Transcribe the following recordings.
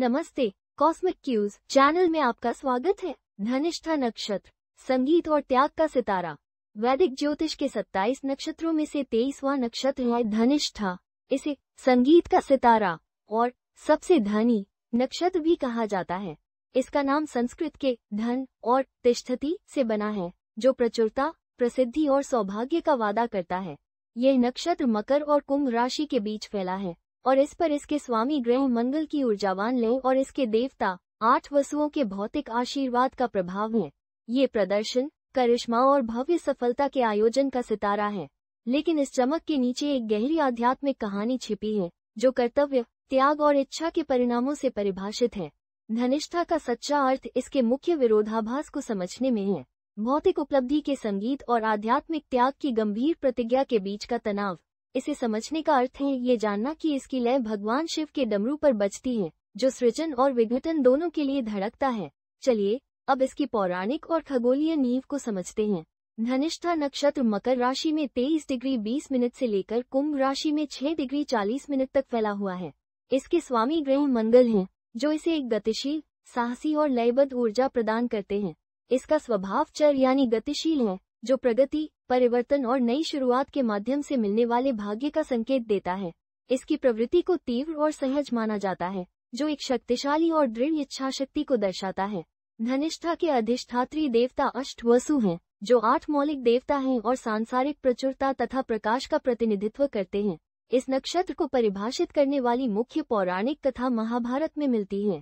नमस्ते, cosmic cues channel में आपका स्वागत है। धनिष्ठा नक्षत्र, संगीत और त्याग का सितारा। वैदिक ज्योतिष के 27 नक्षत्रों में से 23वां नक्षत्र है धनिष्ठा। इसे संगीत का सितारा और सबसे धनी नक्षत्र भी कहा जाता है। इसका नाम संस्कृत के धन और तिष्ठति से बना है, जो प्रचुरता, प्रसिद्धि और सौभाग्य का वादा करता है। यह नक्षत्र मकर और कुंभ राशि के बीच फैला है और इस पर इसके स्वामी ग्रह मंगल की ऊर्जावान लय और इसके देवता 8 वसुओं के भौतिक आशीर्वाद का प्रभाव है। ये प्रदर्शन, करिश्मा और भव्य सफलता के आयोजन का सितारा है। लेकिन इस चमक के नीचे एक गहरी आध्यात्मिक कहानी छिपी है, जो कर्तव्य, त्याग और इच्छा के परिणामों से परिभाषित है। धनिष्ठा का सच्चा अर्थ इसके मुख्य विरोधाभास को समझने में है। भौतिक उपलब्धि के संगीत और आध्यात्मिक त्याग की गंभीर प्रतिज्ञा के बीच का तनाव। इसे समझने का अर्थ है ये जानना कि इसकी लय भगवान शिव के डमरू पर बजती है, जो सृजन और विघटन दोनों के लिए धड़कता है। चलिए अब इसकी पौराणिक और खगोलीय नींव को समझते हैं। धनिष्ठा नक्षत्र मकर राशि में 23 डिग्री 20 मिनट से लेकर कुंभ राशि में 6 डिग्री 40 मिनट तक फैला हुआ है। इसके स्वामी ग्रह मंगल हैं, जो इसे एक गतिशील, साहसी और लयबद्ध ऊर्जा प्रदान करते हैं। इसका स्वभाव चर यानी गतिशील है, जो प्रगति, परिवर्तन और नई शुरुआत के माध्यम से मिलने वाले भाग्य का संकेत देता है। इसकी प्रवृत्ति को तीव्र और सहज माना जाता है, जो एक शक्तिशाली और दृढ़ इच्छाशक्ति को दर्शाता है। धनिष्ठा के अधिष्ठात्री देवता अष्ट वसु हैं, जो 8 मौलिक देवता हैं और सांसारिक प्रचुरता तथा प्रकाश का प्रतिनिधित्व करते हैं। इस नक्षत्र को परिभाषित करने वाली मुख्य पौराणिक कथा महाभारत में मिलती है।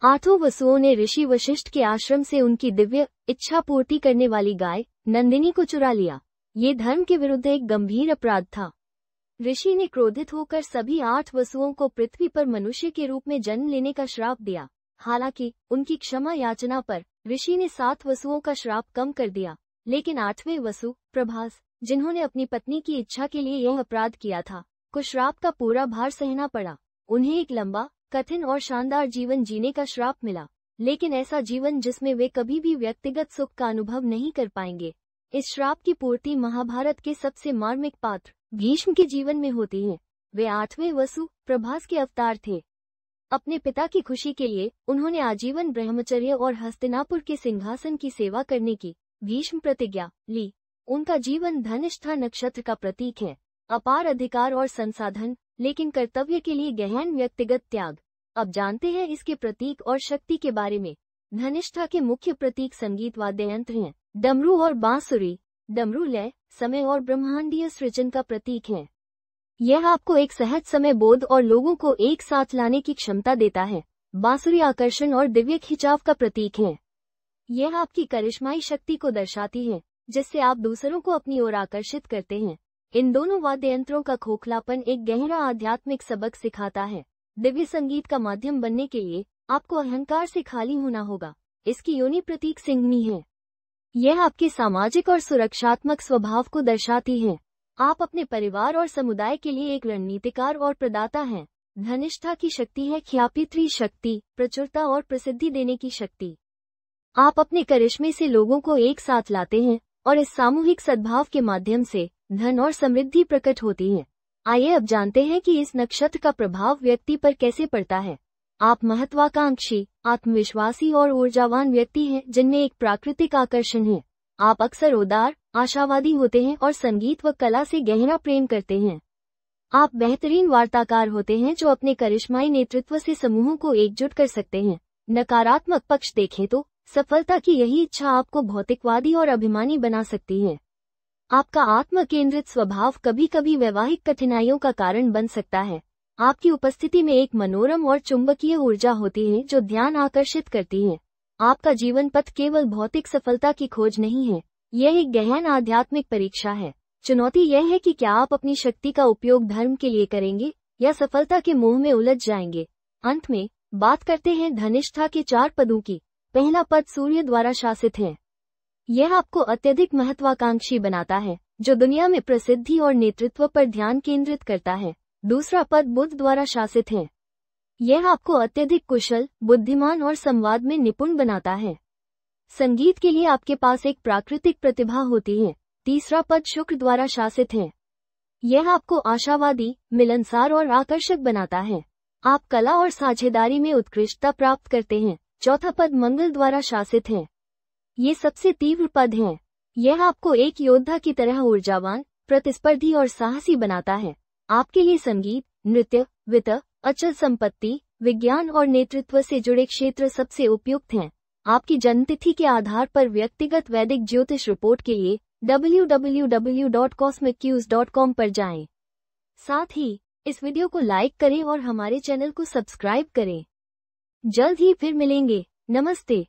8 वसुओं ने ऋषि वशिष्ठ के आश्रम से उनकी दिव्य इच्छा पूर्ति करने वाली गाय नंदिनी को चुरा लिया। ये धर्म के विरुद्ध एक गंभीर अपराध था। ऋषि ने क्रोधित होकर सभी 8 वसुओं को पृथ्वी पर मनुष्य के रूप में जन्म लेने का श्राप दिया। हालांकि उनकी क्षमा याचना पर ऋषि ने 7 वसुओं का श्राप कम कर दिया, लेकिन 8वें वसु प्रभास, जिन्होंने अपनी पत्नी की इच्छा के लिए यह अपराध किया था, को श्राप का पूरा भार सहना पड़ा। उन्हें एक लंबा, कठिन और शानदार जीवन जीने का श्राप मिला, लेकिन ऐसा जीवन जिसमें वे कभी भी व्यक्तिगत सुख का अनुभव नहीं कर पाएंगे। इस श्राप की पूर्ति महाभारत के सबसे मार्मिक पात्र भीष्म के जीवन में होती है। वे 8वें वसु प्रभास के अवतार थे। अपने पिता की खुशी के लिए उन्होंने आजीवन ब्रह्मचर्य और हस्तिनापुर के सिंहासन की सेवा करने की भीष्म प्रतिज्ञा ली। उनका जीवन धनिष्ठा नक्षत्र का प्रतीक है। अपार अधिकार और संसाधन, लेकिन कर्तव्य के लिए गहन व्यक्तिगत त्याग। अब जानते हैं इसके प्रतीक और शक्ति के बारे में। धनिष्ठा के मुख्य प्रतीक संगीत वाद्य यंत्र हैं। डमरू और बांसुरी। डमरू लय, समय और ब्रह्मांडीय सृजन का प्रतीक है। यह आपको एक सहज समय बोध और लोगों को एक साथ लाने की क्षमता देता है। बांसुरी आकर्षण और दिव्य खिंचाव का प्रतीक है। यह आपकी करिश्माई शक्ति को दर्शाती है, जिससे आप दूसरों को अपनी ओर आकर्षित करते हैं। इन दोनों वाद्य यंत्रों का खोखलापन एक गहरा आध्यात्मिक सबक सिखाता है। दिव्य संगीत का माध्यम बनने के लिए आपको अहंकार से खाली होना होगा। इसकी योनि प्रतीक सिंहनी है। यह आपके सामाजिक और सुरक्षात्मक स्वभाव को दर्शाती है। आप अपने परिवार और समुदाय के लिए एक रणनीतिकार और प्रदाता हैं। धनिष्ठा की शक्ति है ख्यापित्री शक्ति, प्रचुरता और प्रसिद्धि देने की शक्ति। आप अपने करिश्मे से लोगों को एक साथ लाते हैं और इस सामूहिक सद्भाव के माध्यम से धन और समृद्धि प्रकट होती है। आइए अब जानते हैं कि इस नक्षत्र का प्रभाव व्यक्ति पर कैसे पड़ता है। आप महत्वाकांक्षी, आत्मविश्वासी और ऊर्जावान व्यक्ति हैं, जिनमें एक प्राकृतिक आकर्षण है। आप अक्सर उदार, आशावादी होते हैं और संगीत व कला से गहरा प्रेम करते हैं। आप बेहतरीन वार्ताकार होते हैं, जो अपने करिश्माई नेतृत्व से समूहों को एकजुट कर सकते हैं। नकारात्मक पक्ष देखें तो सफलता की यही इच्छा आपको भौतिकवादी और अभिमानी बना सकती है। आपका आत्म केंद्रित स्वभाव कभी कभी वैवाहिक कठिनाइयों का कारण बन सकता है। आपकी उपस्थिति में एक मनोरम और चुंबकीय ऊर्जा होती है, जो ध्यान आकर्षित करती है। आपका जीवन पथ केवल भौतिक सफलता की खोज नहीं है, यह एक गहन आध्यात्मिक परीक्षा है। चुनौती यह है कि क्या आप अपनी शक्ति का उपयोग धर्म के लिए करेंगे या सफलता के मोह में उलझ जाएंगे। अंत में बात करते हैं धनिष्ठा के 4 पदों की। पहला पद सूर्य द्वारा शासित है। यह आपको अत्यधिक महत्वाकांक्षी बनाता है, जो दुनिया में प्रसिद्धि और नेतृत्व पर ध्यान केंद्रित करता है। दूसरा पद बुध द्वारा शासित है। यह आपको अत्यधिक कुशल, बुद्धिमान और संवाद में निपुण बनाता है। संगीत के लिए आपके पास एक प्राकृतिक प्रतिभा होती है। तीसरा पद शुक्र द्वारा शासित है। यह आपको आशावादी, मिलनसार और आकर्षक बनाता है। आप कला और साझेदारी में उत्कृष्टता प्राप्त करते हैं। चौथा पद मंगल द्वारा शासित है। ये सबसे तीव्र पद है। यह आपको एक योद्धा की तरह ऊर्जावान, प्रतिस्पर्धी और साहसी बनाता है। आपके लिए संगीत, नृत्य, वित्त, अचल संपत्ति, विज्ञान और नेतृत्व से जुड़े क्षेत्र सबसे उपयुक्त हैं। आपकी जन्मतिथि के आधार पर व्यक्तिगत वैदिक ज्योतिष रिपोर्ट के लिए www.cosmiccues.com पर जाएं। साथ ही इस वीडियो को लाइक करें और हमारे चैनल को सब्सक्राइब करें। जल्द ही फिर मिलेंगे। नमस्ते।